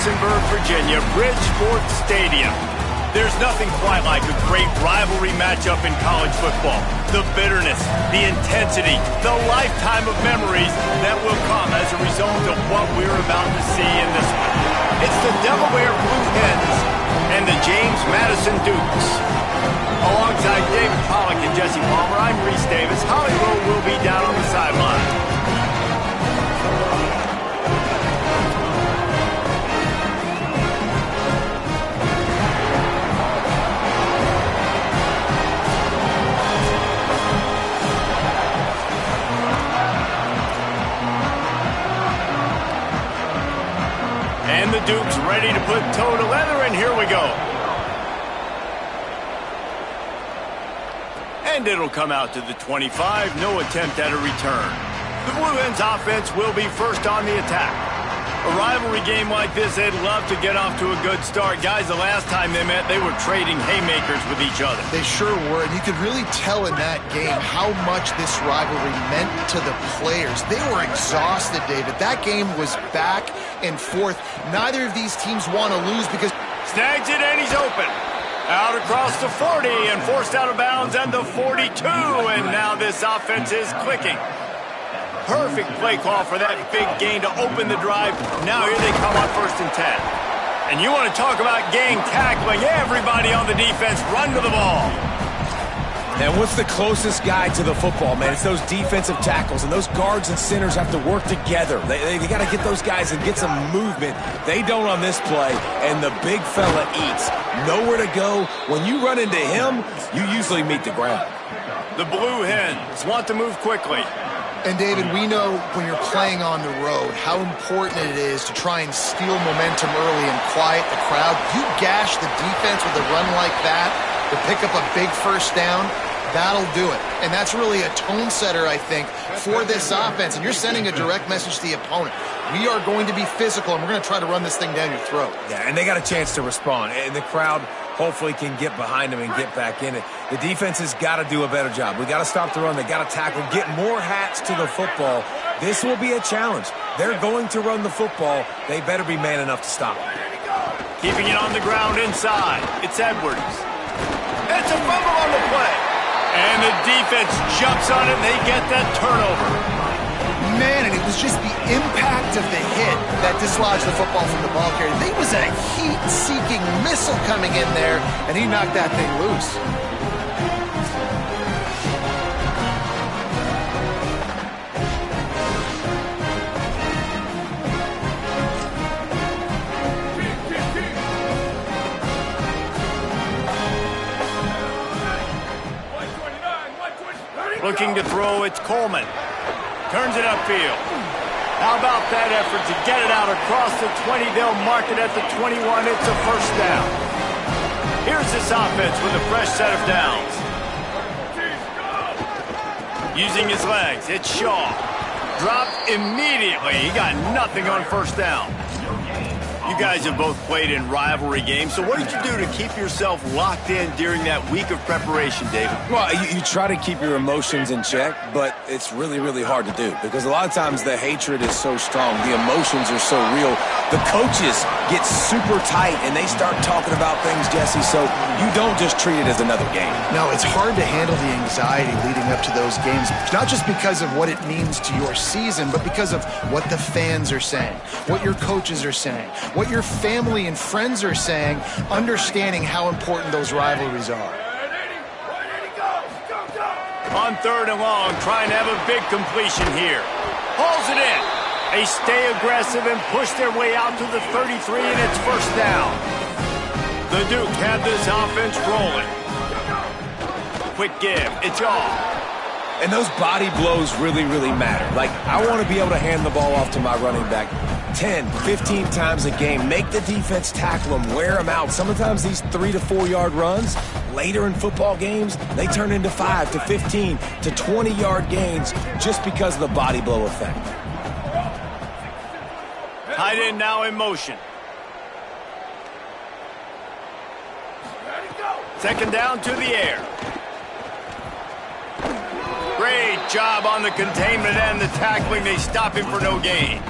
Harrisonburg, Virginia, Bridgeport Stadium. There's nothing quite like a great rivalry matchup in college football. The bitterness, the intensity, the lifetime of memories that will come as a result of what we're about to see in this one. It's the Delaware Blue Hens and the James Madison Dukes. Alongside David Pollack and Jesse Palmer, I'm Reese Davis. Hollywood will be down on the sideline. And the Dukes ready to put toe to leather, and here we go. And it'll come out to the 25, no attempt at a return. The Blue Hens offense will be first on the attack. A rivalry game like this, they'd love to get off to a good start. Guys, the last time they met, they were trading haymakers with each other. They sure were, and you could really tell in that game how much this rivalry meant to the players. They were exhausted, David. That game was back and forth. Neither of these teams want to lose because... Snags it, and he's open. Out across the 40 and forced out of bounds and the 42, and now this offense is clicking. Perfect play call for that big gain to open the drive. Now here they come on 1st and 10. And you want to talk about gang tackling. Everybody on the defense run to the ball. And what's the closest guy to the football, man? It's those defensive tackles, and those guards and centers have to work together. They got to get those guys and get some movement. They don't on this play, and the big fella eats. Nowhere to go. When you run into him, you usually meet the ground. The Blue Hens want to move quickly. And, David, we know when you're playing on the road how important it is to try and steal momentum early and quiet the crowd. You gash the defense with a run like that to pick up a big first down, that'll do it. And that's really a tone setter, I think, for this offense. And you're sending a direct message to the opponent. We are going to be physical, and we're going to try to run this thing down your throat. Yeah, and they got a chance to respond. And the crowd hopefully can get behind them and get back in it. The defense has got to do a better job. We got to stop the run. They got to tackle, get more hats to the football. This will be a challenge. They're going to run the football. They better be man enough to stop it. Keeping it on the ground inside. It's Edwards. It's a fumble on the play. And the defense jumps on it, and they get that turnover. Man, and it was just the impact of the hit that dislodged the football from the ball carrier. There was a heat-seeking missile coming in there, and he knocked that thing loose. Looking to throw, it's Coleman. Turns it upfield. How about that effort to get it out across the 20? They'll mark it at the 21. It's a first down. Here's this offense with a fresh set of downs. Using his legs, it's Shaw. Dropped immediately. He got nothing on first down. You guys have both played in rivalry games, so what did you do to keep yourself locked in during that week of preparation, David? Well, you try to keep your emotions in check, but it's really, really hard to do because a lot of times the hatred is so strong. The emotions are so real. The coaches get super tight, and they start talking about things, Jesse, so you don't just treat it as another game. No, it's hard to handle the anxiety leading up to those games, not just because of what it means to your season, but because of what the fans are saying, what your coaches are saying, what your family and friends are saying, understanding how important those rivalries are. On 3rd and long, trying to have a big completion here. Hauls it in. They stay aggressive and push their way out to the 33, and it's first down. The Duke have this offense rolling. Quick give. It's off. And those body blows really, really matter. Like, I want to be able to hand the ball off to my running back 10, 15 times a game. Make the defense tackle them, wear them out. Sometimes these 3 to 4 yard runs, later in football games, they turn into 5 to 15 to 20 yard gains just because of the body blow effect. Tight end now in motion. Second down to the air. Great job on the containment and the tackling. They stop him for no gain.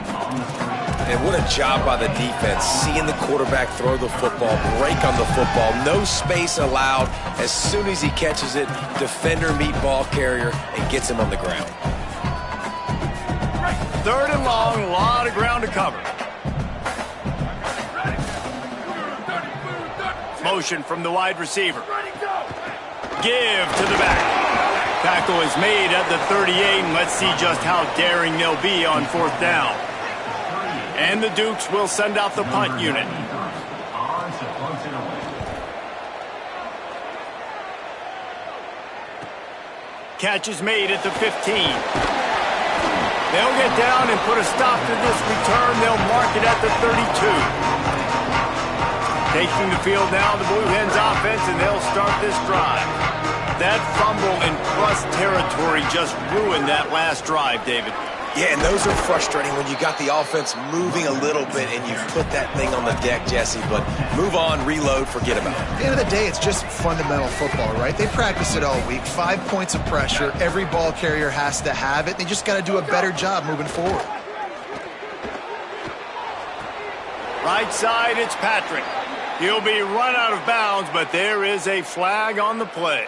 and what a job by the defense, seeing the quarterback throw the football, break on the football, no space allowed. As soon as he catches it, defender meet ball carrier and gets him on the ground. Third and long, a lot of ground to cover. Motion from the wide receiver. Give to the back. Tackle is made at the 38, and let's see just how daring they'll be on fourth down. And the Dukes will send out the punt unit. Catch is made at the 15. They'll get down and put a stop to this return. They'll mark it at the 32. Taking the field now, the Blue Hens offense, and they'll start this drive. That fumble in plus territory just ruined that last drive, David. Yeah, and those are frustrating when you got the offense moving a little bit and you put that thing on the deck, Jesse. But move on, reload, forget about it. At the end of the day, it's just fundamental football, right? They practice it all week. 5 points of pressure. Every ball carrier has to have it. They just got to do a better job moving forward. Right side, it's Patrick. He'll be run out of bounds, but there is a flag on the play.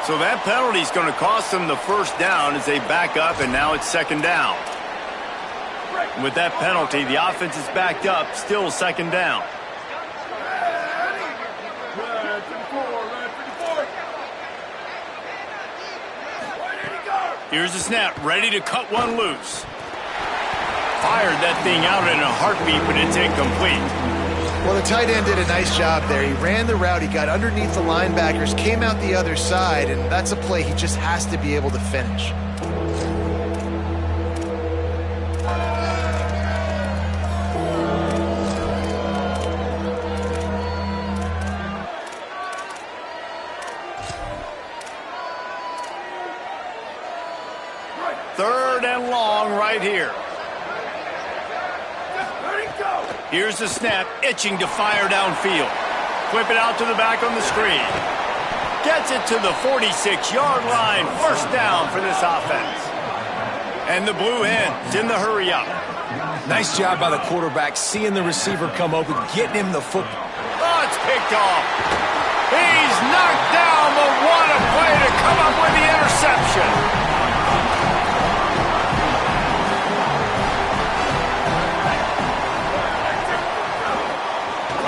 So that penalty is going to cost them the first down as they back up, and now it's second down. With that penalty, the offense is backed up, still second down. Here's the snap, ready to cut one loose. Fired that thing out in a heartbeat, but it's incomplete. Well, the tight end did a nice job there. He ran the route, he got underneath the linebackers, came out the other side, and that's a play he just has to be able to finish. Third and long right here. Here's the snap, itching to fire downfield. Flip it out to the back on the screen. Gets it to the 46-yard line. First down for this offense. And the Blue Hens in the hurry up. Nice job by the quarterback, seeing the receiver come open, getting him the football. Oh, it's picked off. He's knocked down, but what a play to come up with the interception.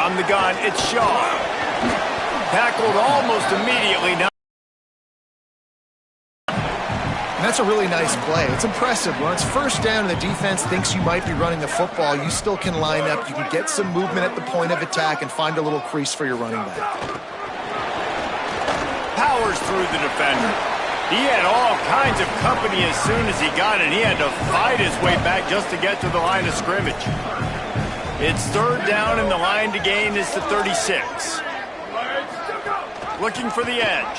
From the gun, it's Shaw. Tackled almost immediately now. And that's a really nice play. It's impressive. When it's first down and the defense thinks you might be running the football, you still can line up. You can get some movement at the point of attack and find a little crease for your running back. Powers through the defender. He had all kinds of company as soon as he got it. He had to fight his way back just to get to the line of scrimmage. It's third down, and the line to gain is the 36. Looking for the edge.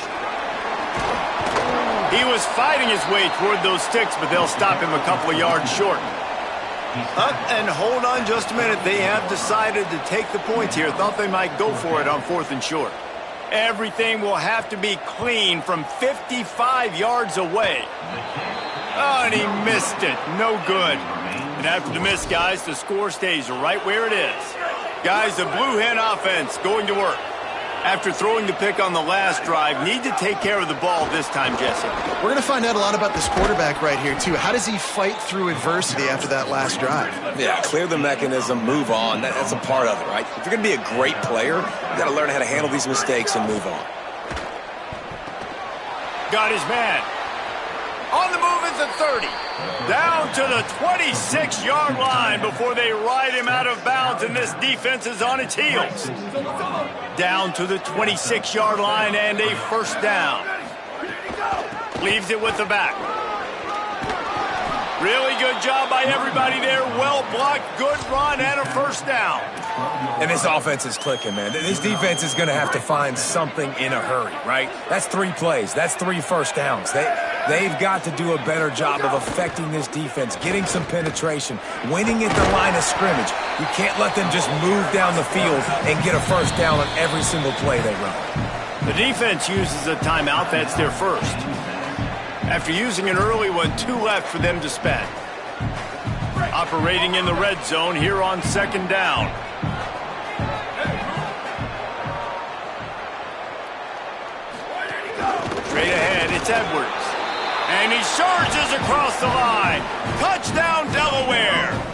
He was fighting his way toward those sticks, but they'll stop him a couple of yards short. Up and hold on just a minute. They have decided to take the points here. Thought they might go for it on fourth and short. Everything will have to be clean from 55 yards away. Oh, and he missed it. No good. And after the miss, guys, the score stays right where it is. Guys, the Blue Hen offense going to work. After throwing the pick on the last drive, need to take care of the ball this time, Jesse. We're going to find out a lot about this quarterback right here, too. How does he fight through adversity after that last drive? Yeah, clear the mechanism, move on. That's a part of it, right? If you're going to be a great player, you got to learn how to handle these mistakes and move on. Got his man. On the move at the 30. Down to the 26-yard line before they ride him out of bounds, and this defense is on its heels. Down to the 26-yard line and a first down. Leaves it with the back. Really good job by everybody there. Well blocked, good run, and a first down. And this offense is clicking, man. This defense is going to have to find something in a hurry, right? That's 3 plays. That's 3 first downs. They've got to do a better job of affecting this defense, getting some penetration, winning at the line of scrimmage. You can't let them just move down the field and get a first down on every single play they run. The defense uses a timeout. That's their first. After using an early one, 2 left for them to spend. Operating in the red zone here on second down. Straight ahead, it's Edwards. And he surges across the line. Touchdown, Delaware.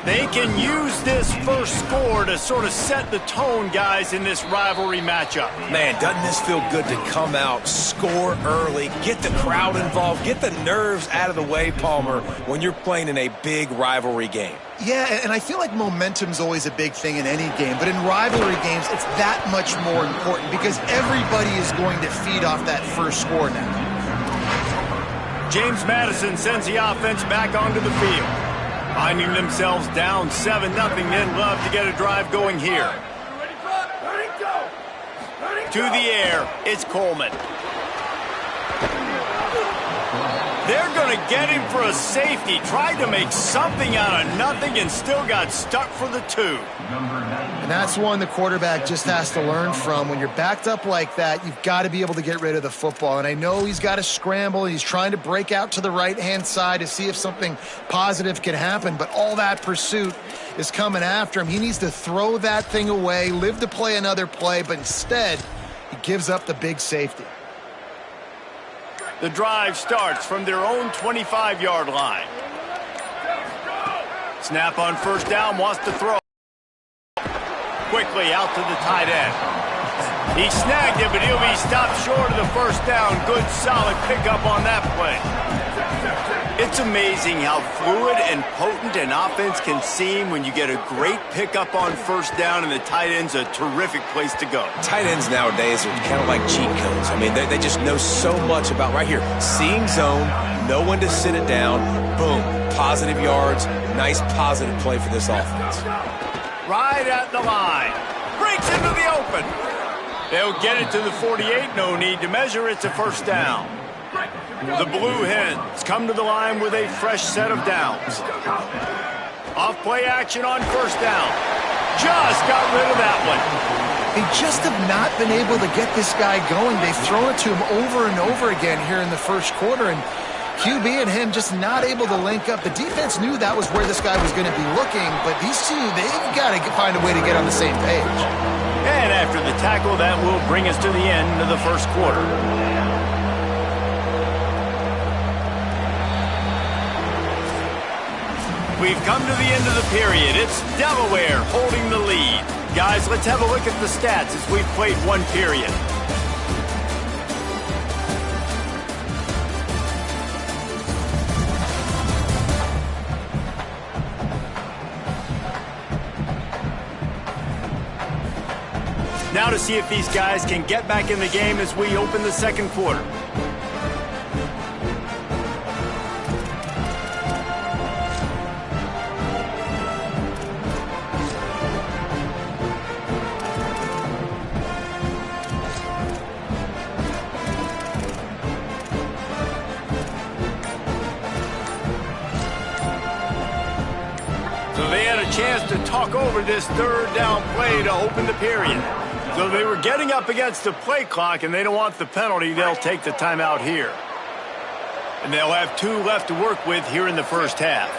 They can use this first score to sort of set the tone, guys, in this rivalry matchup. Man, doesn't this feel good to come out, score early, get the crowd involved, get the nerves out of the way, Palmer, when you're playing in a big rivalry game? Yeah, and I feel like momentum's always a big thing in any game, but in rivalry games, it's that much more important because everybody is going to feed off that first score now. James Madison sends the offense back onto the field. Finding themselves down 7-0, they'd love to get a drive going here. To the air, it's Coleman. They're going to get him for a safety. Tried to make something out of nothing and still got stuck for the 2. And that's one the quarterback just has to learn from. When you're backed up like that, you've got to be able to get rid of the football. And I know he's got to scramble. He's trying to break out to the right-hand side to see if something positive can happen. But all that pursuit is coming after him. He needs to throw that thing away, live to play another play. But instead, he gives up the big safety. The drive starts from their own 25-yard line. Snap on first down, wants to throw. Quickly out to the tight end. He snagged it, but he'll be stopped short of the first down. Good, solid pickup on that play. It's amazing how fluid and potent an offense can seem when you get a great pickup on first down, and the tight end's a terrific place to go. Tight ends nowadays are kind of like cheat codes. I mean, they just know so much about, right here, seeing zone, know when to sit it down, boom, positive yards, nice positive play for this offense. Right at the line. Breaks into the open. They'll get it to the 48. No need to measure. It's a first down. The Blue Hens come to the line with a fresh set of downs. Off play action on first down. Just got rid of that one. They just have not been able to get this guy going. They've thrown it to him over and over again here in the first quarter, and QB and him just not able to link up. The defense knew that was where this guy was going to be looking, but these two, they've got to find a way to get on the same page. And after the tackle, that will bring us to the end of the first quarter. We've come to the end of the period. It's Delaware holding the lead. Guys, let's have a look at the stats as we've played one period. Now to see if these guys can get back in the game as we open the second quarter. So they had a chance to talk over this third down play to open the period. So they were getting up against the play clock, and they don't want the penalty. They'll take the timeout here. And they'll have 2 left to work with here in the first half.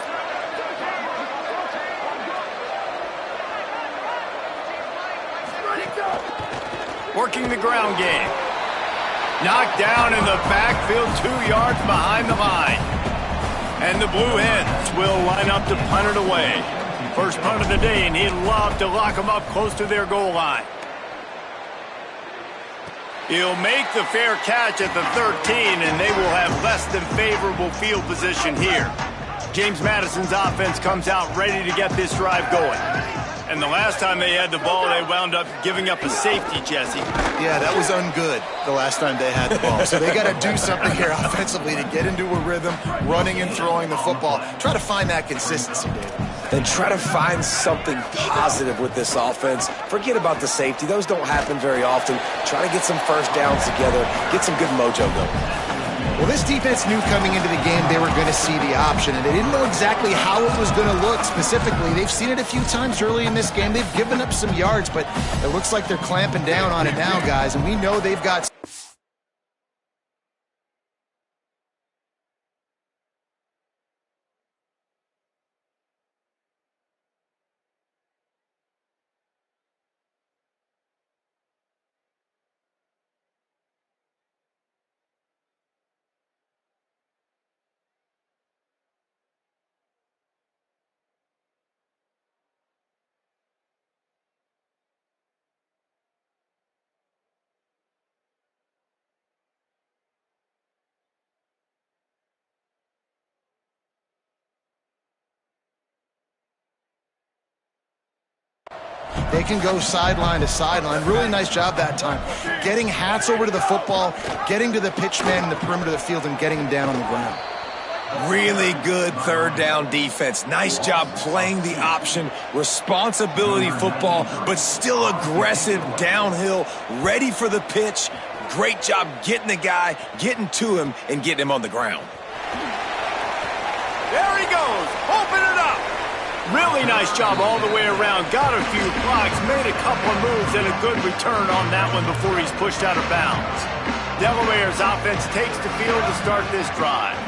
Working the ground game. Knocked down in the backfield, 2 yards behind the line. And the Blue Hens will line up to punt it away. First punt of the day, and he'd love to lock them up close to their goal line. He'll make the fair catch at the 13, and they will have less than favorable field position here. James Madison's offense comes out ready to get this drive going. And the last time they had the ball, they wound up giving up a safety, Jesse. Yeah, that was ungood the last time they had the ball. So they got to do something here offensively to get into a rhythm, running and throwing the football. Try to find that consistency, David. Then try to find something positive with this offense. Forget about the safety. Those don't happen very often. Try to get some first downs together. Get some good mojo going. Well, this defense knew coming into the game they were going to see the option, and they didn't know exactly how it was going to look specifically. They've seen it a few times early in this game. They've given up some yards, but it looks like they're clamping down on it now, guys, and we know they've got... They can go sideline to sideline. Really nice job that time. Getting Hats over to the football, getting to the pitch man in the perimeter of the field, and getting him down on the ground. Really good third down defense. Nice job playing the option, responsibility football, but still aggressive downhill, ready for the pitch. Great job getting the guy, getting to him, and getting him on the ground. There he goes. Open it up. Really nice job all the way around. Got a few blocks, made a couple of moves, and a good return on that one before he's pushed out of bounds. Delaware's offense takes the field to start this drive.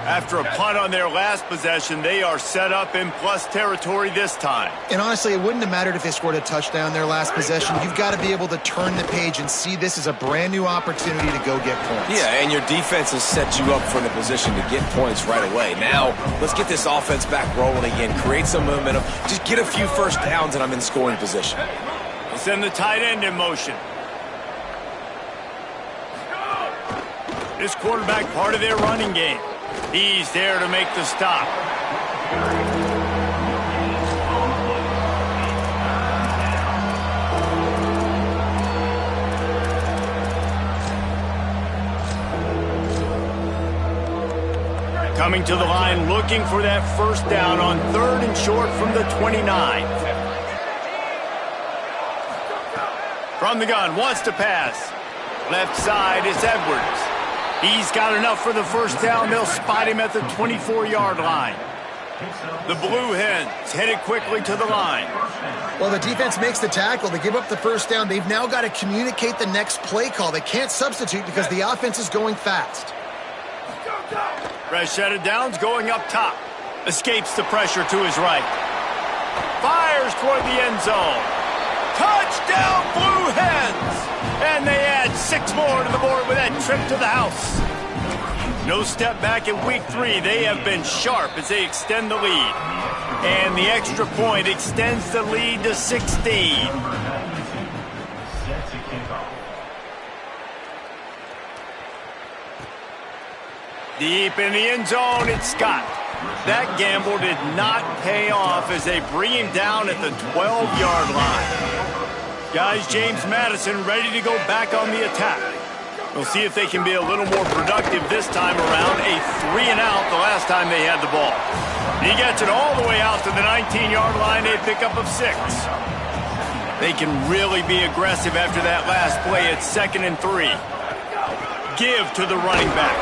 After a punt on their last possession, they are set up in plus territory this time. And honestly, it wouldn't have mattered if they scored a touchdown their last possession. You've got to be able to turn the page and see this as a brand new opportunity to go get points. Yeah, and your defense has set you up for the position to get points right away. Now, let's get this offense back rolling again, create some momentum, just get a few first downs, and I'm in scoring position. We'll send the tight end in motion. This quarterback part of their running game. He's there to make the stop. Coming to the line, looking for that first down on 3rd and short from the 29. From the gun, wants to pass. Left side is Edwards. He's got enough for the first down. They'll spot him at the 24-yard line. The Blue Hens headed quickly to the line. Well, the defense makes the tackle. They give up the first down. They've now got to communicate the next play call. They can't substitute because the offense is going fast. Fresh set of downs going up top. Escapes the pressure to his right. Fires toward the end zone. Touchdown, Blue Hens! And they add 6 more to the board with that trip to the house. No step back in week 3. They have been sharp as they extend the lead. And the extra point extends the lead to 16. Deep in the end zone, it's Scott. That gamble did not pay off as they bring him down at the 12-yard line. Guys, James Madison ready to go back on the attack. We'll see if they can be a little more productive this time around. A 3-and-out the last time they had the ball. He gets it all the way out to the 19-yard line, a pickup of 6. They can really be aggressive after that last play at 2nd and 3. Give to the running back.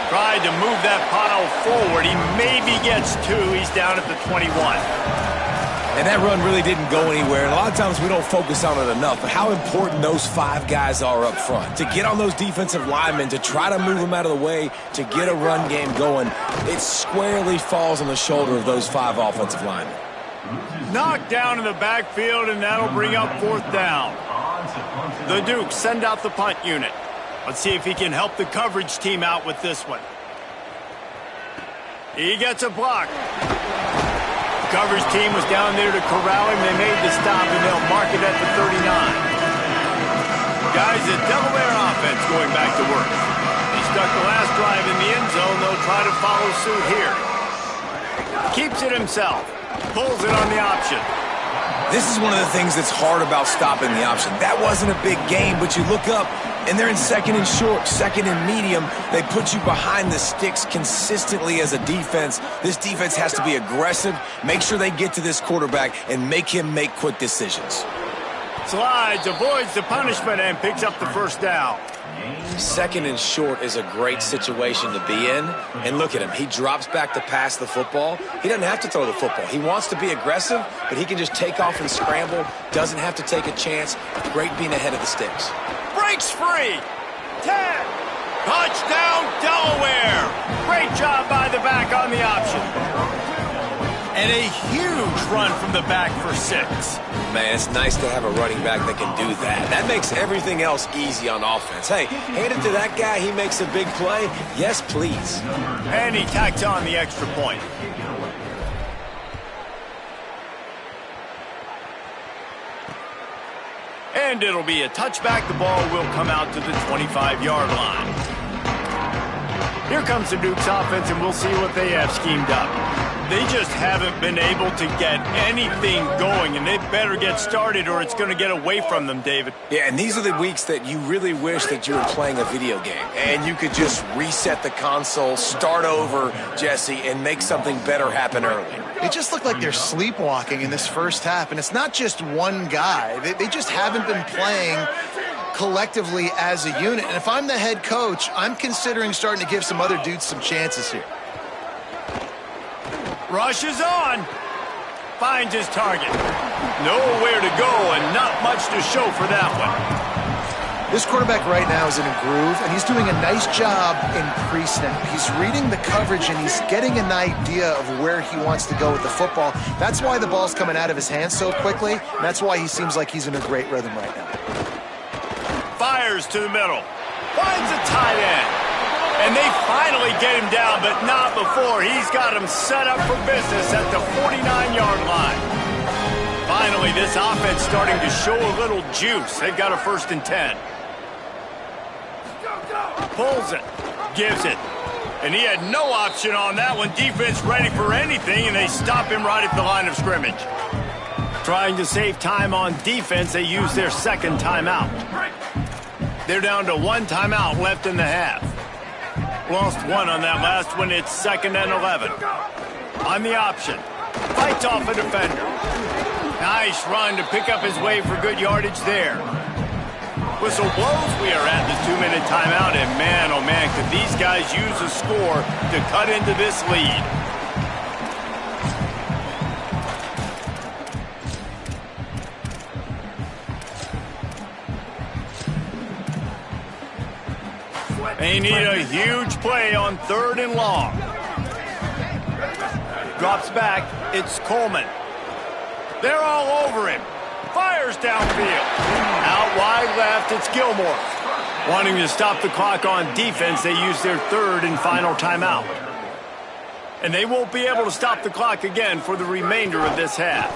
Tried to move that pile forward. He maybe gets 2. He's down at the 21. And that run really didn't go anywhere. And a lot of times we don't focus on it enough, but how important those 5 guys are up front. To get on those defensive linemen, to try to move them out of the way, to get a run game going, it squarely falls on the shoulder of those 5 offensive linemen. Knocked down in the backfield, and that'll bring up 4th down. The Dukes send out the punt unit. Let's see if he can help the coverage team out with this one. He gets a block. Coverage team was down there to corral him. They made the stop, and they'll mark it at the 39. Guys, the Delaware offense going back to work. They stuck the last drive in the end zone. They'll try to follow suit here. Keeps it himself. Pulls it on the option. This is one of the things that's hard about stopping the option. That wasn't a big game, but you look up, and they're in 2nd and short, 2nd and medium. They put you behind the sticks consistently as a defense. This defense has to be aggressive, make sure they get to this quarterback, and make him make quick decisions. Slides, avoids the punishment, and picks up the first down. Second and short is a great situation to be in. And look at him. He drops back to pass the football. He doesn't have to throw the football. He wants to be aggressive, but he can just take off and scramble. Doesn't have to take a chance. Great being ahead of the sticks. Breaks free. 10. Touchdown, Delaware. Great job by the back on the option. And a huge run from the back for 6. Man, it's nice to have a running back that can do that. That makes everything else easy on offense. Hey, hand it to that guy. He makes a big play. Yes, please. And he tacks on the extra point. And it'll be a touchback. The ball will come out to the 25-yard line. Here comes the Duke's offense, and we'll see what they have schemed up. They just haven't been able to get anything going, and they better get started or it's going to get away from them, David. Yeah, and these are the weeks that you really wish that you were playing a video game and you could just reset the console, start over, Jesse, and make something better happen early. They just look like they're sleepwalking in this first half, and it's not just one guy. They just haven't been playing collectively as a unit. And if I'm the head coach, I'm considering starting to give some other dudes some chances here. Rushes on. Finds his target. Nowhere to go and not much to show for that one. This quarterback right now is in a groove, and he's doing a nice job in pre-snap. He's reading the coverage, and he's getting an idea of where he wants to go with the football. That's why the ball's coming out of his hands so quickly, and that's why he seems like he's in a great rhythm right now. Fires to the middle. Finds a tight end. And they finally get him down, but not before. He's got him set up for business at the 49-yard line. Finally, this offense starting to show a little juice. They've got a 1st and 10. Pulls it. Gives it. And he had no option on that one. Defense ready for anything, and they stop him right at the line of scrimmage. Trying to save time on defense, they use their 2nd timeout. They're down to 1 timeout left in the half. Lost 1 on that last one. It's 2nd and 11. On the option. Fights off a defender. Nice run to pick up his way for good yardage there. Whistle blows. We are at the 2-minute timeout. And man, oh man, could these guys use a score to cut into this lead. They need a huge play on 3rd and long. Drops back. It's Coleman. They're all over him. Fires downfield. Out wide left, it's Gilmore. Wanting to stop the clock on defense, they use their 3rd and final timeout. And they won't be able to stop the clock again for the remainder of this half.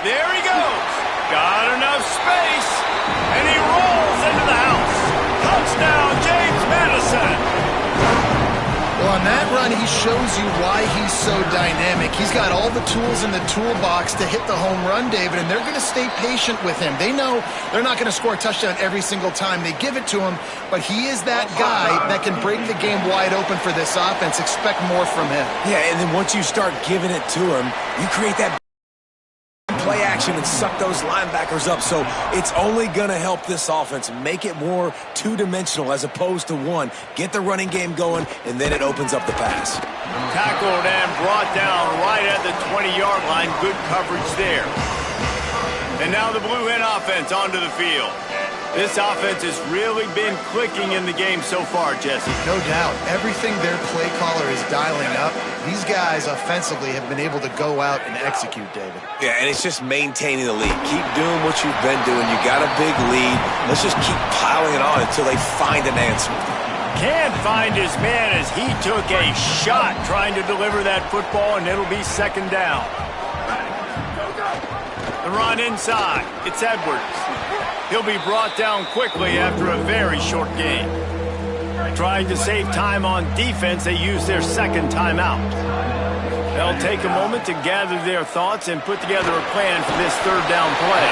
There he goes. Got enough space. And he rolls into the house. Touchdown, James Madison. Well, on that run, he shows you why he's so dynamic. He's got all the tools in the toolbox to hit the home run, David, and they're going to stay patient with him. They know they're not going to score a touchdown every single time they give it to him, but he is that guy that can break the game wide open for this offense. Expect more from him. Yeah, and then once you start giving it to him, you create that play action and suck those linebackers up. So it's only going to help this offense make it more two-dimensional as opposed to one. Get the running game going, and then it opens up the pass. Tackled and brought down right at the 20-yard line. Good coverage there. And now the Blue Hen offense onto the field. This offense has really been clicking in the game so far, Jesse. No doubt. Everything their play caller is dialing up, these guys offensively have been able to go out and execute, David. Yeah, and it's just maintaining the lead. Keep doing what you've been doing. You got a big lead. Let's just keep piling it on until they find an answer. Can't find his man as he took a shot trying to deliver that football, and it'll be 2nd down. The run inside. It's Edwards. He'll be brought down quickly after a very short game. Trying to save time on defense, they use their 2nd timeout. They'll take a moment to gather their thoughts and put together a plan for this 3rd down play.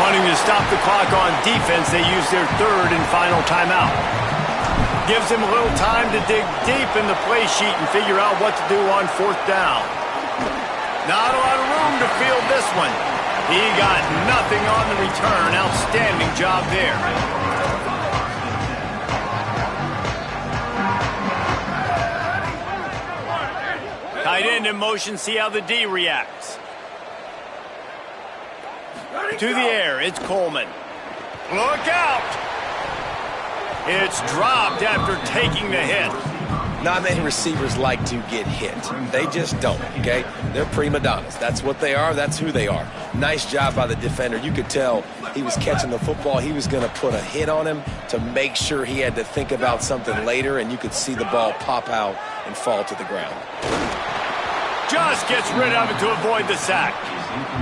Wanting to stop the clock on defense, they use their 3rd and final timeout. Gives them a little time to dig deep in the play sheet and figure out what to do on 4th down. Not a lot of room to field this one. He got nothing on the return. Outstanding job there. Tight end in motion, see how the D reacts. To the air, it's Coleman. Look out! It's dropped after taking the hit. Not many receivers like to get hit. They just don't, okay? They're prima donnas. That's what they are. That's who they are. Nice job by the defender. You could tell he was catching the football. He was going to put a hit on him to make sure he had to think about something later, and you could see the ball pop out and fall to the ground. Just gets rid of it to avoid the sack.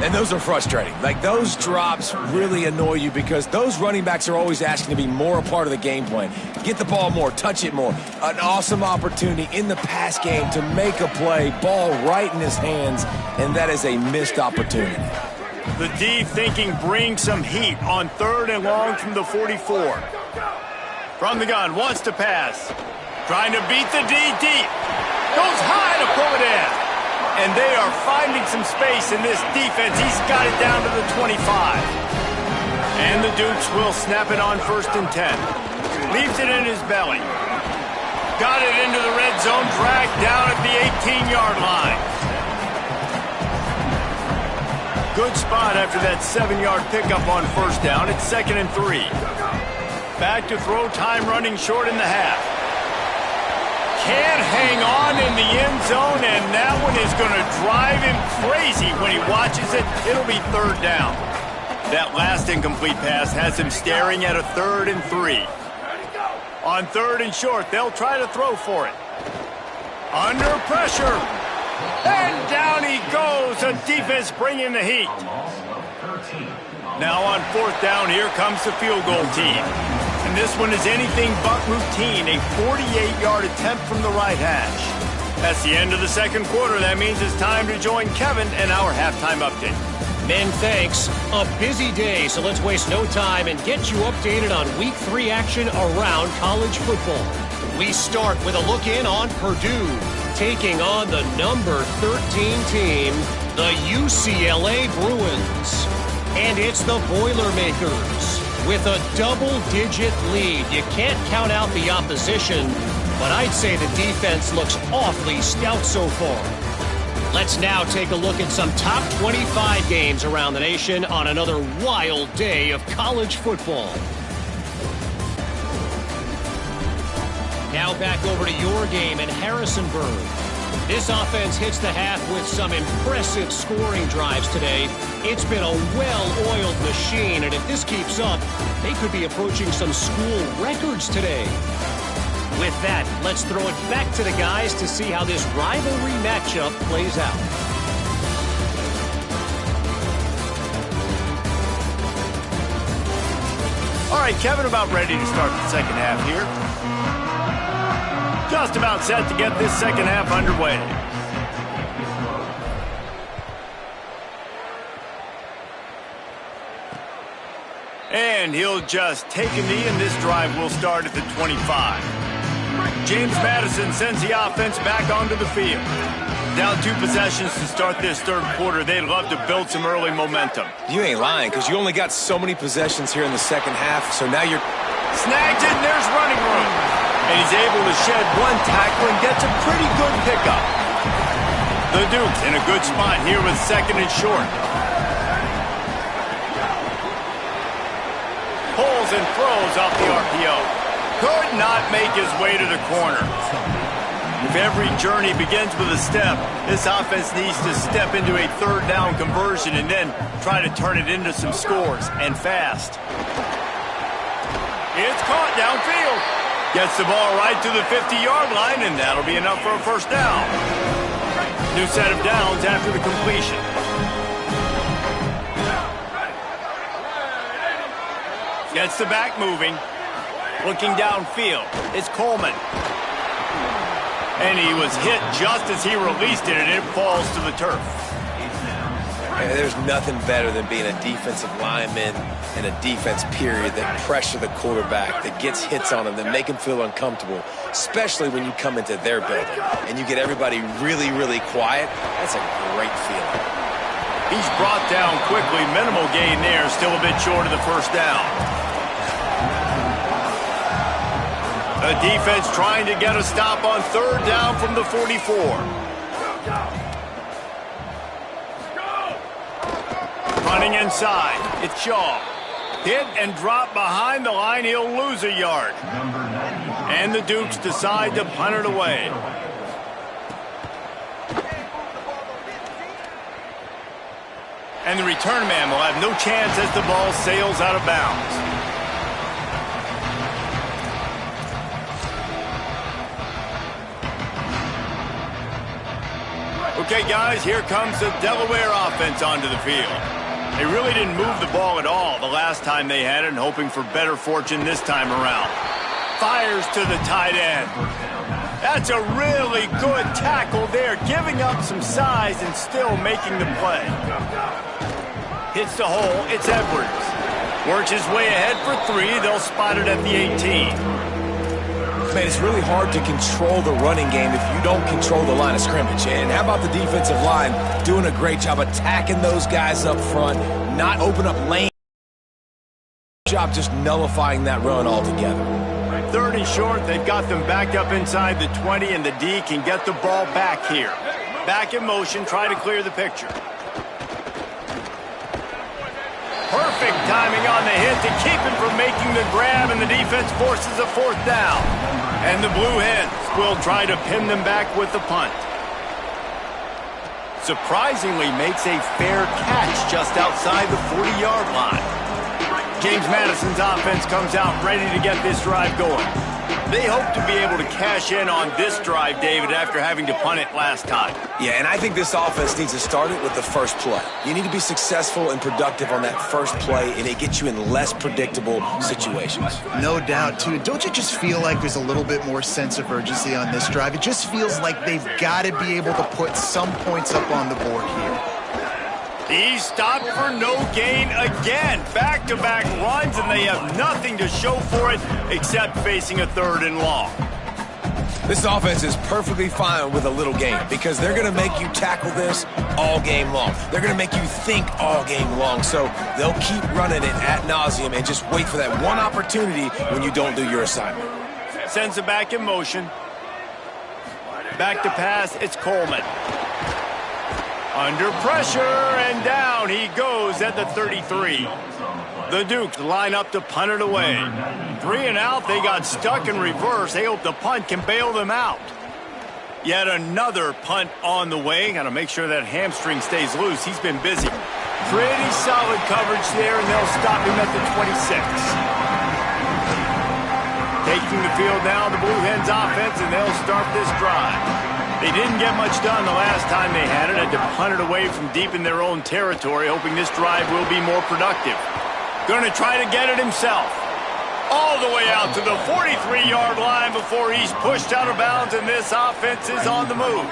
And those are frustrating. Like, those drops really annoy you because those running backs are always asking to be more a part of the game plan. Get the ball more, touch it more. An awesome opportunity in the pass game to make a play, ball right in his hands, and that is a missed opportunity. The D thinking bring some heat on 3rd and long from the 44. From the gun, wants to pass. Trying to beat the D deep. Goes high to pull it in. And they are finding some space in this defense. He's got it down to the 25. And the Dukes will snap it on 1st and 10. Leaves it in his belly. Got it into the red zone, dragged down at the 18-yard line. Good spot after that 7-yard pickup on 1st down. It's 2nd and 3. Back to throw, time running short in the half. Can't hang on in the end zone, and that one is going to drive him crazy when he watches it. It'll be 3rd down. That last incomplete pass has him staring at a 3rd and 3. On 3rd and short, they'll try to throw for it. Under pressure. And down he goes. The defense bringing the heat. Now on 4th down, here comes the field goal team. And this one is anything but routine, a 48-yard attempt from the right hash. That's the end of the 2nd quarter. That means it's time to join Kevin and our halftime update. Men, thanks. A busy day, so let's waste no time and get you updated on Week 3 action around college football. We start with a look in on Purdue, taking on the number 13 team, the UCLA Bruins. And it's the Boilermakers. With a double-digit lead, you can't count out the opposition, but I'd say the defense looks awfully stout so far. Let's now take a look at some top 25 games around the nation on another wild day of college football. Now back over to your game in Harrisonburg. This offense hits the half with some impressive scoring drives today. It's been a well-oiled machine, and if this keeps up, they could be approaching some school records today. With that, let's throw it back to the guys to see how this rivalry matchup plays out. All right, Kevin, about ready to start the 2nd half here. Just about set to get this 2nd half underway. And he'll just take a knee, and this drive will start at the 25. James Madison sends the offense back onto the field. Down 2 possessions to start this 3rd quarter. They'd love to build some early momentum. You ain't lying, because you only got so many possessions here in the 2nd half, so now you're... Snagged it, and there's running room. And he's able to shed 1 tackle and gets a pretty good pickup. The Dukes in a good spot here with 2nd and short. Pulls and throws off the RPO. Could not make his way to the corner. If every journey begins with a step, this offense needs to step into a 3rd down conversion and then try to turn it into some scores, and fast. It's caught downfield. Gets the ball right to the 50-yard line, and that'll be enough for a 1st down. New set of downs after the completion. Gets the back moving. Looking downfield. It's Coleman. And he was hit just as he released it, and it falls to the turf. There's nothing better than being a defensive lineman and a defense period that pressure the quarterback, that gets hits on him, that make him feel uncomfortable, especially when you come into their building and you get everybody really, really quiet. That's a great feeling. He's brought down quickly. Minimal gain there, still a bit short of the first down. The defense trying to get a stop on third down from the 44. Running inside, it's Shaw. Hit and drop behind the line, he'll lose a yard. And the Dukes decide to punt it away. And the return man will have no chance as the ball sails out of bounds. Okay, guys, here comes the Delaware offense onto the field. They really didn't move the ball at all the last time they had it, and hoping for better fortune this time around. Fires to the tight end. That's a really good tackle there, giving up some size and still making the play. Hits the hole, it's Edwards. Works his way ahead for 3, they'll spot it at the 18. Man, it's really hard to control the running game if you don't control the line of scrimmage. And how about the defensive line doing a great job attacking those guys up front, not open up lane. Job just nullifying that run altogether. 3rd and short, they've got them back up inside the 20, and the D can get the ball back here. Back in motion, try to clear the picture. Perfect timing on the hit to keep him from making the grab, and the defense forces a 4th down. And the Blue Hens will try to pin them back with the punt. Surprisingly makes a fair catch just outside the 40-yard line. James Madison's offense comes out ready to get this drive going. They hope to be able to cash in on this drive, David, after having to punt it last time. Yeah, and I think this offense needs to start it with the first play. You need to be successful and productive on that first play, and it gets you in less predictable situations. No doubt, too. Don't you just feel like there's a little bit more sense of urgency on this drive? It just feels like they've got to be able to put some points up on the board here. He's stopped for no gain again. Back-to-back runs, and they have nothing to show for it except facing a 3rd and long. This offense is perfectly fine with a little gain because they're going to make you tackle this all game long. They're going to make you think all game long, so they'll keep running it ad nauseum and just wait for that one opportunity when you don't do your assignment. Sends it back in motion. Back to pass, it's Coleman. Under pressure, and down he goes at the 33. The Dukes line up to punt it away. 3 and out, they got stuck in reverse. They hope the punt can bail them out. Yet another punt on the way. Got to make sure that hamstring stays loose. He's been busy. Pretty solid coverage there, and they'll stop him at the 26. Taking the field now, the Blue Hens offense, and they'll start this drive. They didn't get much done the last time they had it. Had to punt it away from deep in their own territory, hoping this drive will be more productive. Going to try to get it himself. All the way out to the 43-yard line before he's pushed out of bounds, and this offense is on the move.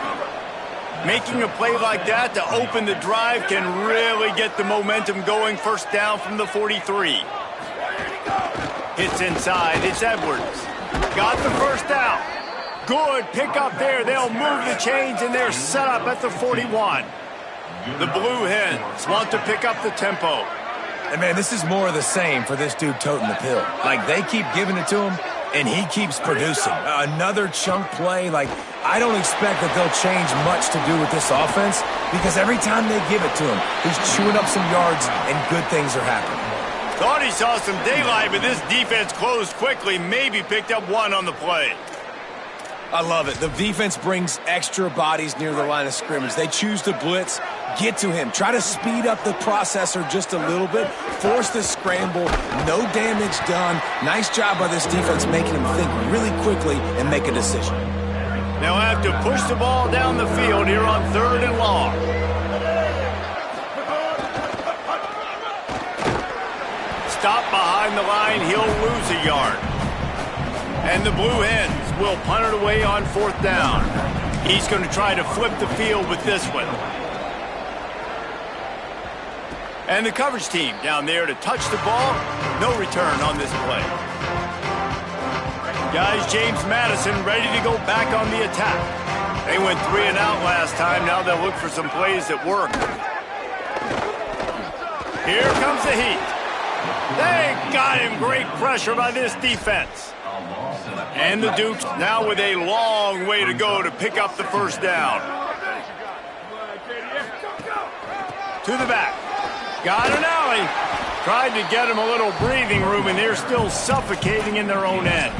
Making a play like that to open the drive can really get the momentum going. First down from the 43. Hits inside. It's Edwards. Got the first down. Good pick up there. They'll move the chains, and they're set up at the 41. The Blue Hens want to pick up the tempo. And, man, this is more of the same for this dude toting the pill. Like, they keep giving it to him, and he keeps producing. Another chunk play. Like, I don't expect that they'll change much to do with this offense because every time they give it to him, he's chewing up some yards, and good things are happening. Thought he saw some daylight, but this defense closed quickly. Maybe picked up 1 on the play. I love it. The defense brings extra bodies near the line of scrimmage. They choose to blitz, get to him, try to speed up the processor just a little bit, force the scramble, no damage done. Nice job by this defense making him think really quickly and make a decision. They'll have to push the ball down the field here on 3rd and long. Stop behind the line, he'll lose a yard. And the Blue Hens will punt it away on 4th down. He's going to try to flip the field with this one. And the coverage team down there to touch the ball. No return on this play. Guys, James Madison ready to go back on the attack. They went 3 and out last time. Now they'll look for some plays that work. Here comes the heat. They got him. Great pressure by this defense. And the Dukes now with a long way to go to pick up the first down. To the back. Got an alley. Tried to get him a little breathing room, and they're still suffocating in their own end.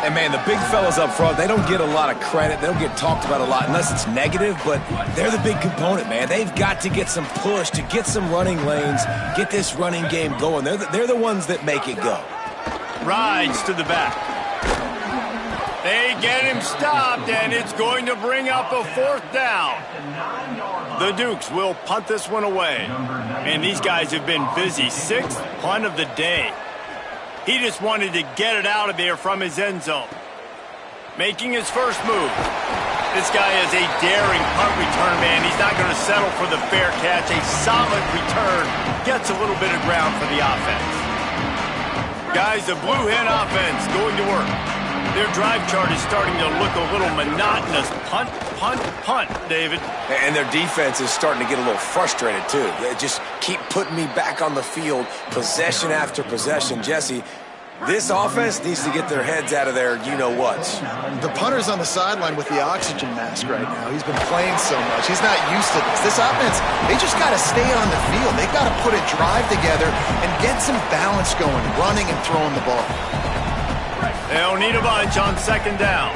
And, man, the big fellas up front, they don't get a lot of credit. They don't get talked about a lot unless it's negative, but they're the big component, man. They've got to get some push, to get some running lanes, get this running game going. They're the ones that make it go. Rides to the back. They get him stopped, and it's going to bring up a 4th down. The Dukes will punt this one away. And these guys have been busy. 6th punt of the day. He just wanted to get it out of there from his end zone. Making his first move. This guy is a daring punt return man. He's not going to settle for the fair catch. A solid return. Gets a little bit of ground for the offense. Guys, the Blue Hen offense going to work. Their drive chart is starting to look a little monotonous. Punt, punt, punt, David. And their defense is starting to get a little frustrated, too. They just keep putting me back on the field, possession after possession. Jesse, this offense needs to get their heads out of their you-know-whats. The punter's on the sideline with the oxygen mask right now. He's been playing so much. He's not used to this. This offense, they just got to stay on the field. They've got to put a drive together and get some balance going, running and throwing the ball. They'll need a bunch on 2nd down.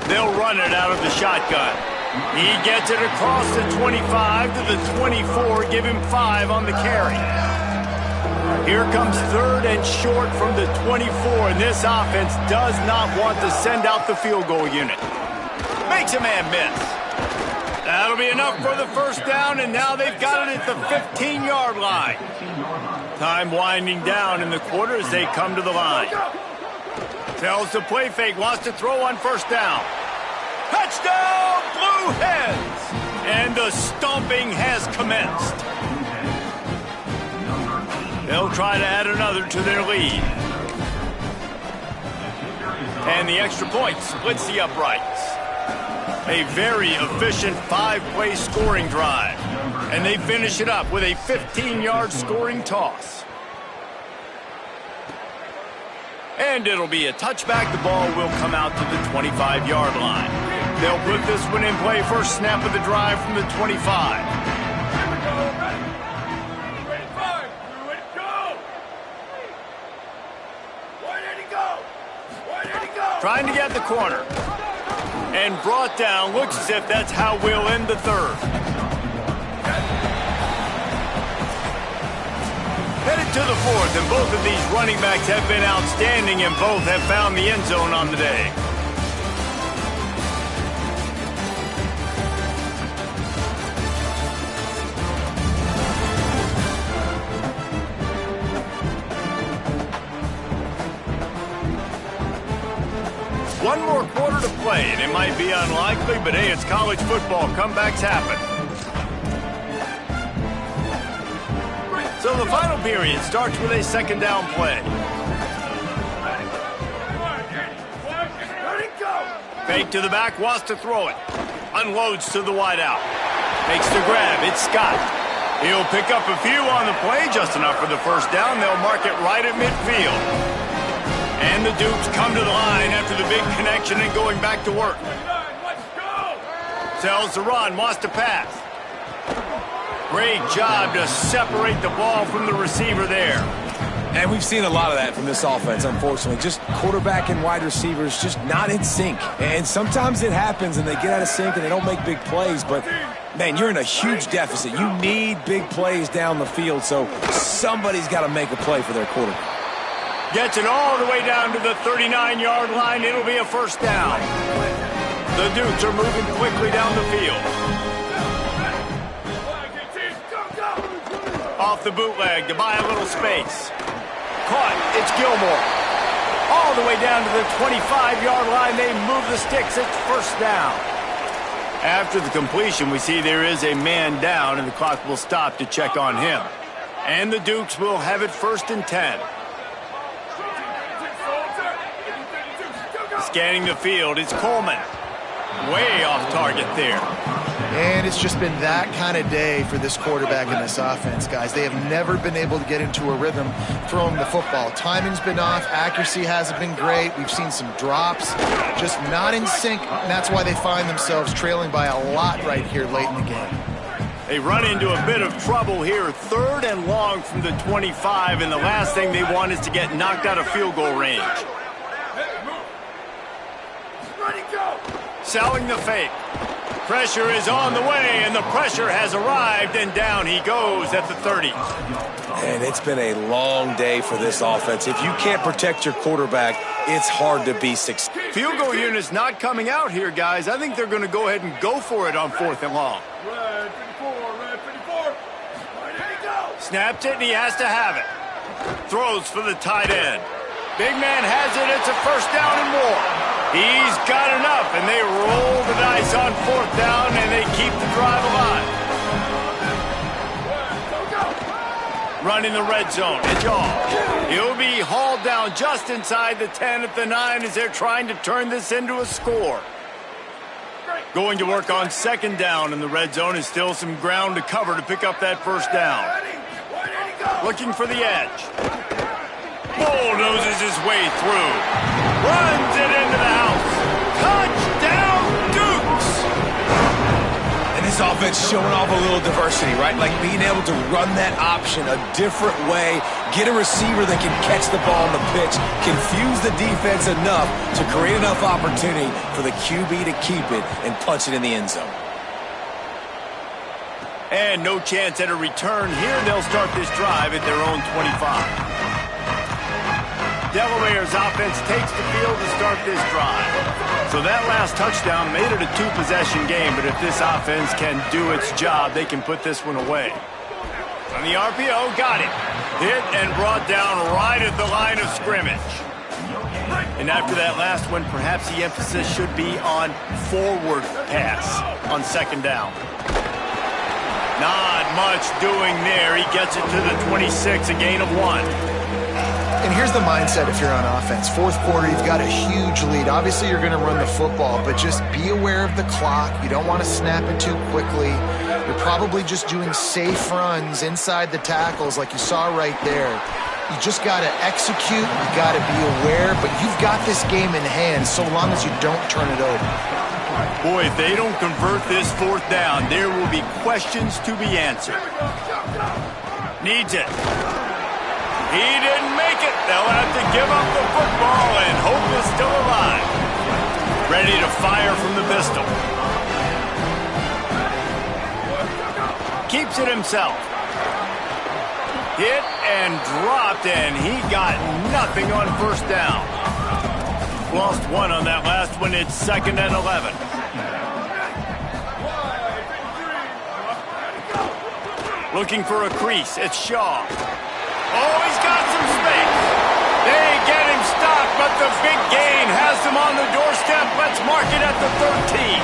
They'll run it out of the shotgun. He gets it across the 25 to the 24. Give him 5 on the carry. Here comes 3rd and short from the 24, and this offense does not want to send out the field goal unit. Makes a man miss. That'll be enough for the first down, and now they've got it at the 15-yard line. Time winding down in the quarter as they come to the line. Tells the play fake, wants to throw on 1st down. Touchdown, Blue Hens! And the stomping has commenced. They'll try to add another to their lead. And the extra point splits the uprights. A very efficient 5-play scoring drive. And they finish it up with a 15-yard scoring toss. And it'll be a touchback. The ball will come out to the 25-yard line. They'll put this one in play. First snap of the drive from the 25. Trying to get the corner. And brought down. Looks as if that's how we'll end the 3rd. Headed to the 4th, and both of these running backs have been outstanding, and both have found the end zone on the day. One more quarter to play, and it might be unlikely, but hey, it's college football. Comebacks happen. So the final period starts with a 2nd down play. Fake to the back, wants to throw it. Unloads to the wideout. Makes the grab, it's Scott. He'll pick up a few on the play, just enough for the first down. They'll mark it right at midfield. And the Dukes come to the line after the big connection and going back to work. Tells the run, wants to pass. Great job to separate the ball from the receiver there. And we've seen a lot of that from this offense, unfortunately. Just quarterback and wide receivers just not in sync. And sometimes it happens and they get out of sync and they don't make big plays. But, man, you're in a huge deficit. You need big plays down the field, so somebody's got to make a play for their quarterback. Gets it all the way down to the 39-yard line. It'll be a first down. The Dukes are moving quickly down the field. Off the bootleg to buy a little space. Caught. It's Gilmore. All the way down to the 25-yard line, they move the sticks. It's first down. After the completion, we see there is a man down, and the clock will stop to check on him. And the Dukes will have it 1st and 10. Scanning the field, it's Coleman. Way off target there. And it's just been that kind of day for this quarterback in this offense, guys. They have never been able to get into a rhythm throwing the football. Timing's been off. Accuracy hasn't been great. We've seen some drops, just not in sync. And that's why they find themselves trailing by a lot right here late in the game. They run into a bit of trouble here. 3rd and long from the 25, and the last thing they want is to get knocked out of field goal range. Selling the fake. Pressure is on the way, and the pressure has arrived, and down he goes at the 30. And it's been a long day for this offense. If you can't protect your quarterback, it's hard to be successful. Field goal unit's not coming out here, guys. I think they're going to go ahead and go for it on 4th and long. Red 54. Snaps it, and he has to have it. Throws for the tight end. Big man has it. It's a first down and more. He's got enough, and they roll the dice on 4th down, and they keep the drive alive. Running the red zone. It's off. He'll be hauled down just inside the 10 at the 9 as they're trying to turn this into a score. Going to work on 2nd down in the red zone is still some ground to cover to pick up that first down. Looking for the edge. Bulldozes his way through. Runs it into the house. Touchdown, Dukes! And this offense showing off a little diversity, right? Like being able to run that option a different way, get a receiver that can catch the ball on the pitch, confuse the defense enough to create enough opportunity for the QB to keep it and punch it in the end zone. And no chance at a return here. They'll start this drive at their own 25. Delaware's offense takes the field to start this drive. So that last touchdown made it a 2-possession game, but if this offense can do its job, they can put this one away. On the RPO, got it. Hit and brought down right at the line of scrimmage. And after that last one, perhaps the emphasis should be on forward pass on 2nd down. Not much doing there. He gets it to the 26, a gain of 1. And here's the mindset if you're on offense. 4th quarter, you've got a huge lead. Obviously, you're going to run the football, but just be aware of the clock. You don't want to snap it too quickly. You're probably just doing safe runs inside the tackles like you saw right there. You just got to execute. You got to be aware, but you've got this game in hand so long as you don't turn it over. Boy, if they don't convert this 4th down, there will be questions to be answered. Needs it. He didn't make it. They'll have to give up the football, and hope is still alive. Ready to fire from the pistol. Keeps it himself. Hit and dropped, and he got nothing on 1st down. Lost 1 on that last one. It's 2nd and 11. Looking for a crease. It's Shaw. Oh, he's got some space. They get him stopped, but the big gain has him on the doorstep. Let's mark it at the 13.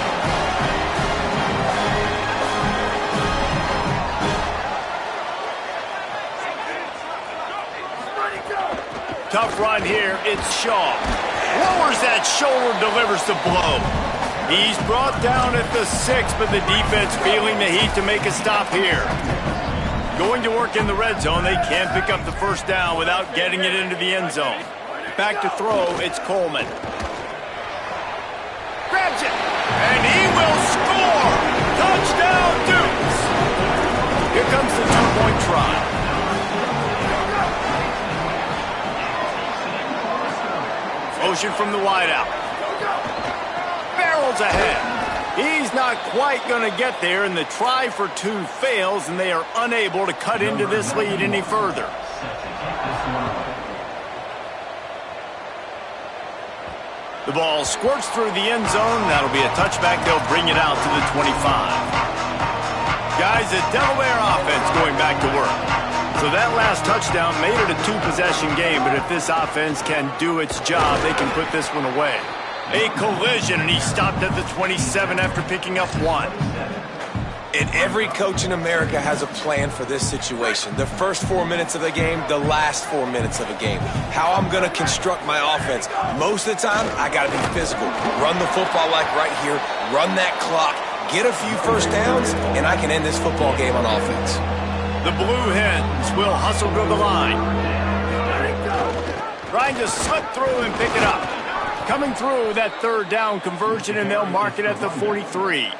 Tough run here. It's Shaw. Lowers that shoulder, delivers the blow. He's brought down at the 6, but the defense feeling the heat to make a stop here. Going to work in the red zone. They can't pick up the first down without getting it into the end zone. Back to throw, it's Coleman. Grabs it, and he will score! Touchdown, Dukes! Here comes the 2-point try. Motion from the wideout. Barrels ahead. He's not quite going to get there, and the try for 2 fails, and they are unable to cut into this lead any further. The ball squirts through the end zone. That'll be a touchback. They'll bring it out to the 25. Guys, the Delaware offense going back to work. So that last touchdown made it a two-possession game, but if this offense can do its job, they can put this one away. A collision, and he stopped at the 27 after picking up 1. And every coach in America has a plan for this situation. The first 4 minutes of the game, the last 4 minutes of a game. How I'm going to construct my offense. Most of the time, I got to be physical. Run the football like right here. Run that clock. Get a few first downs, and I can end this football game on offense. The Blue Hens will hustle to the line. Trying to slip through and pick it up. Coming through that third down conversion, and they'll mark it at the 43.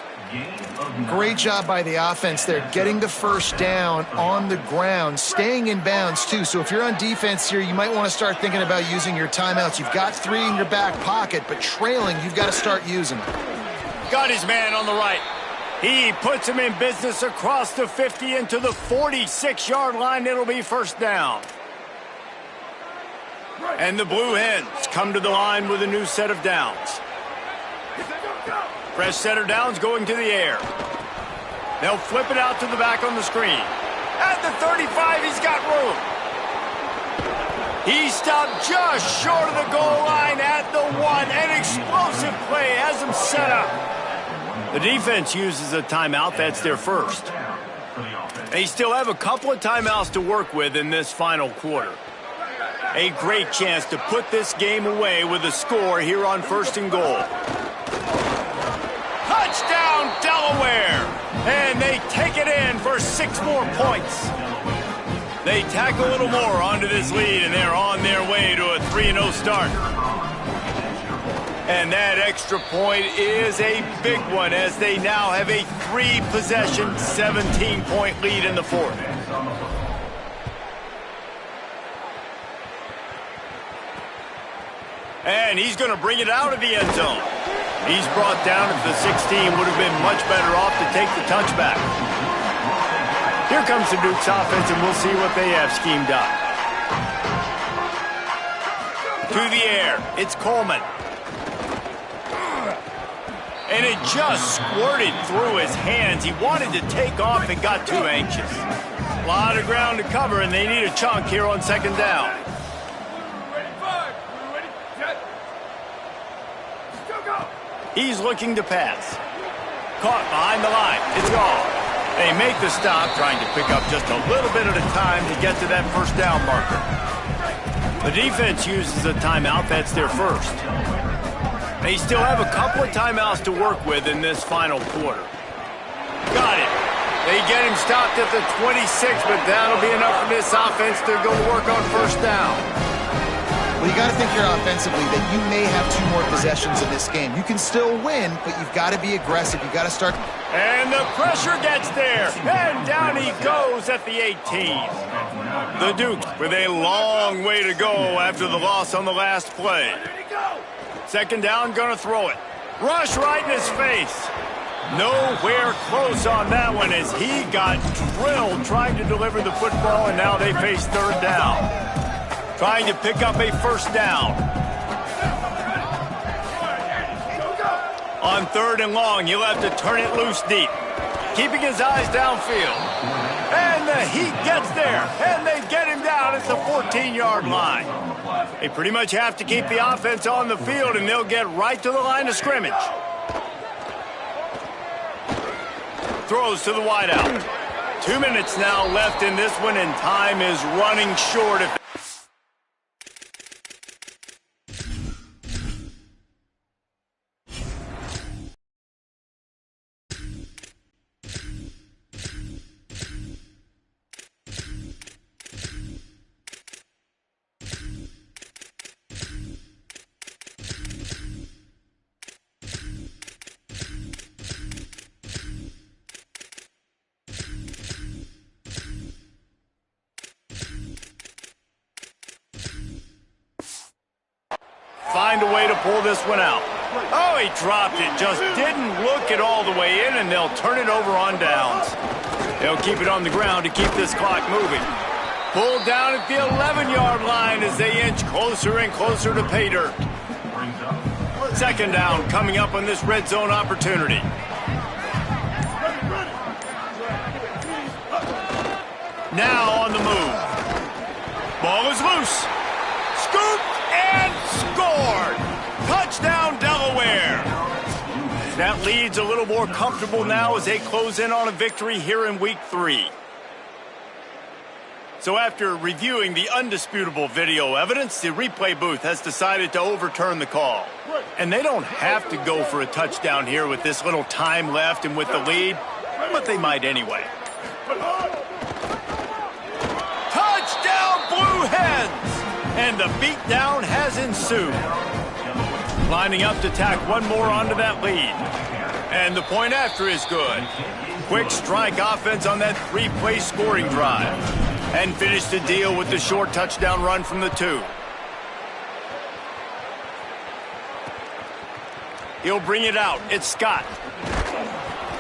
Great job by the offense there, getting the first down on the ground, staying in bounds too. So if you're on defense here, you might want to start thinking about using your timeouts. You've got 3 in your back pocket, but trailing, you've got to start using them. Got his man on the right. He puts him in business across the 50 into the 46-yard line. It'll be first down. And the Blue Hens come to the line with a new set of downs. Fresh set of downs going to the air. They'll flip it out to the back on the screen. At the 35, he's got room. He stopped just short of the goal line at the 1. An explosive play has him set up. The defense uses a timeout. That's their first. They still have a couple of timeouts to work with in this final quarter. A great chance to put this game away with a score here on 1st and goal. Touchdown, Delaware! And they take it in for 6 more points. They tack a little more onto this lead, and they're on their way to a 3-0 start. And that extra point is a big one as they now have a 3-possession, 17-point lead in the 4th. And he's going to bring it out of the end zone. He's brought down at the 16. Would have been much better off to take the touchback. Here comes the Duke's offense, and we'll see what they have schemed up. To the air. It's Coleman. And it just squirted through his hands. He wanted to take off and got too anxious. A lot of ground to cover, and they need a chunk here on 2nd down. He's looking to pass. Caught behind the line. It's gone. They make the stop, trying to pick up just a little bit at a time to get to that first down marker. The defense uses a timeout. That's their first. They still have a couple of timeouts to work with in this final quarter. Got it. They get him stopped at the 26, but that'll be enough for this offense to go work on 1st down. Well, you got to think here offensively that you may have 2 more possessions in this game. You can still win, but you've got to be aggressive. You've got to start. And the pressure gets there. And down he goes at the 18. The Dukes with a long way to go after the loss on the last play. 2nd down, gonna throw it. Rush right in his face. Nowhere close on that one as he got drilled trying to deliver the football, and now they face 3rd down. Trying to pick up a 1st down. On 3rd and long, he'll have to turn it loose deep. Keeping his eyes downfield. And the Heat gets there, and they get him down at the 14-yard line. They pretty much have to keep the offense on the field, and they'll get right to the line of scrimmage. Throws to the wideout. 2 minutes now left in this one, and time is running short. Find a way to pull this one out. Oh, he dropped it. Just didn't look it all the way in, and they'll turn it over on downs. They'll keep it on the ground to keep this clock moving. Pulled down at the 11-yard line as they inch closer and closer to pay dirt. 2nd down coming up on this red zone opportunity. Now on the move. Ball is loose. Scooped and scored. Touchdown, Delaware. That lead's a little more comfortable now as they close in on a victory here in week 3. So after reviewing the undisputable video evidence, the replay booth has decided to overturn the call. And they don't have to go for a touchdown here with this little time left and with the lead, but they might anyway. Touchdown, Blue Hens! And the beatdown has ensued. Lining up to tack one more onto that lead. And the point after is good. Quick strike offense on that 3-play scoring drive. And finish the deal with the short touchdown run from the 2. He'll bring it out. It's Scott.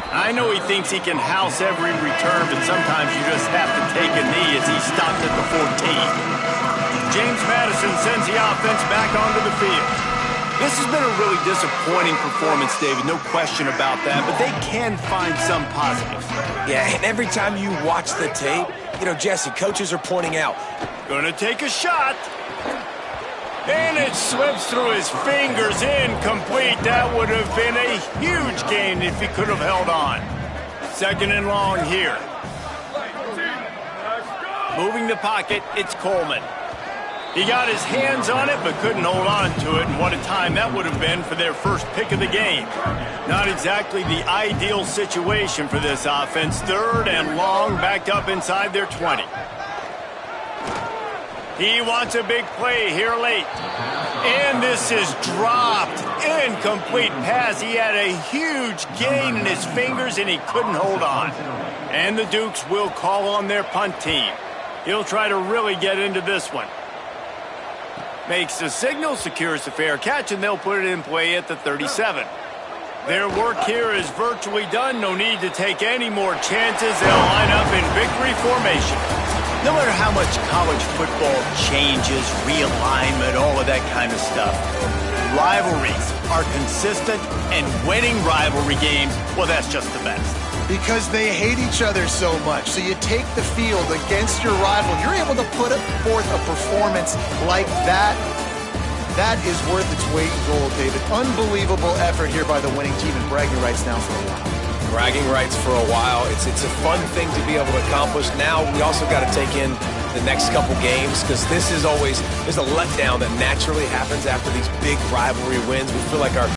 I know he thinks he can house every return, but sometimes you just have to take a knee as he stopped at the 14. James Madison sends the offense back onto the field. This has been a really disappointing performance, David, no question about that, but they can find some positives. Yeah, and every time you watch the tape, you know, Jesse, coaches are pointing out. Gonna take a shot. And it slips through his fingers, incomplete. That would have been a huge gain if he could have held on. 2nd and long here. Moving the pocket, it's Coleman. He got his hands on it, but couldn't hold on to it, and what a time that would have been for their first pick of the game. Not exactly the ideal situation for this offense. 3rd and long, backed up inside their 20. He wants a big play here late. And this is dropped. Incomplete pass. He had a huge gain in his fingers, and he couldn't hold on. And the Dukes will call on their punt team. He'll try to really get into this one. Makes the signal, secures the fair catch, and they'll put it in play at the 37. Their work here is virtually done. No need to take any more chances. They'll line up in victory formation. No matter how much college football changes, realignment, all of that kind of stuff, rivalries are consistent, and winning rivalry games, well, that's just the best. Because they hate each other so much. So you take the field against your rival. You're able to put forth a performance like that. That is worth its weight in gold, David. Unbelievable effort here by the winning team, and bragging rights now for a while. Bragging rights for a while. It's a fun thing to be able to accomplish. Now we also got to take in the next couple games, because there's a letdown that naturally happens after these big rivalry wins. We feel like our